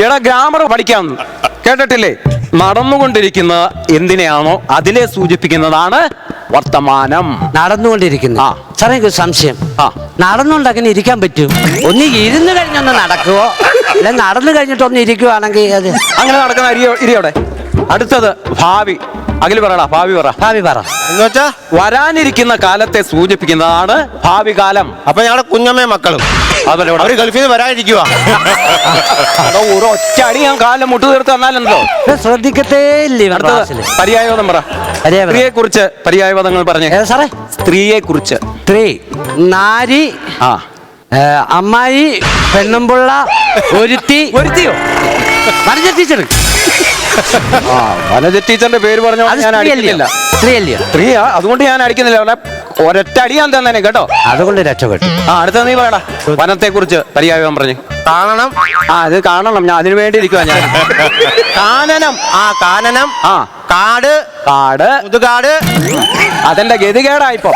എടാ ഗ്രാമർ പഠിക്കാം കേട്ടിട്ടില്ലേ? നടന്നുകൊണ്ടിരിക്കുന്ന എന്തിനെയാണോ അതിലെ സൂചിപ്പിക്കുന്നതാണ് വർത്തമാനം. നടന്നുകൊണ്ടിരിക്കുന്നു. സാറേ എനിക്ക് സംശയം. നടന്നുകൊണ്ട് അങ്ങനെ ഇരിക്കാൻ പറ്റും? ഒന്ന് ഇരുന്ന് കഴിഞ്ഞൊന്ന് നടക്കുവോ, അല്ല നടന്നു കഴിഞ്ഞിട്ട് ഒന്ന് ഇരിക്കുവാണെങ്കിൽ അത് അങ്ങനെ നടക്കുന്ന ഇരിയോടെ. അടുത്തത് ഭാവി. അഖിൽ പറയടാ, ഭാവി പറ. ഭാവി പറ എന്ന് വെച്ചാ വരാനിരിക്കുന്ന കാലത്തെ സൂചിപ്പിക്കുന്നതാണ് ഭാവി കാലം. അപ്പൊ ഞങ്ങളുടെ കുഞ്ഞമ്മയും മക്കളും അവര് ഗൾഫിൽ നിന്ന് വരാനിരിക്കുക. ഒരു ഒറ്റ അടി ഞാൻ കാലം മുട്ടു തീർത്ത് തന്നാലുണ്ടോ? ശ്രദ്ധിക്കത്തേ ഇല്ലേ? പര്യായപദം പറ. സ്ത്രീയെ കുറിച്ച് പര്യായപദങ്ങൾ പറഞ്ഞേ സാറേ. സ്ത്രീയെ കുറിച്ച് സ്ത്രീ, നാരി, അമ്മായി, പെണ്ണുമ്പുള്ള, ഒരുത്തിയോ വനജ ടീച്ചർ. വനജ ടീച്ചറിന്റെ പേര് പറഞ്ഞോ ഞാൻ അടിക്കുന്നില്ല. സ്ത്രീയാ, അതുകൊണ്ട് ഞാൻ അടിക്കുന്നില്ല. ഒരൊറ്റ അടി ഞാൻ തന്നെ കേട്ടോ, അതുകൊണ്ട് രക്ഷപ്പെട്ടു. അടുത്ത നീ പറയടാ വനത്തെ കുറിച്ച് പര്യായം പറഞ്ഞു. കാണണം. അത് കാണണം, ഞാൻ അതിനു വേണ്ടി ഇരിക്കുവാ ഞാൻ. കാനനം. കാനനം. കാട്. മുതുകാട്. അതെന്റെ ഗതികേടായിപ്പോ.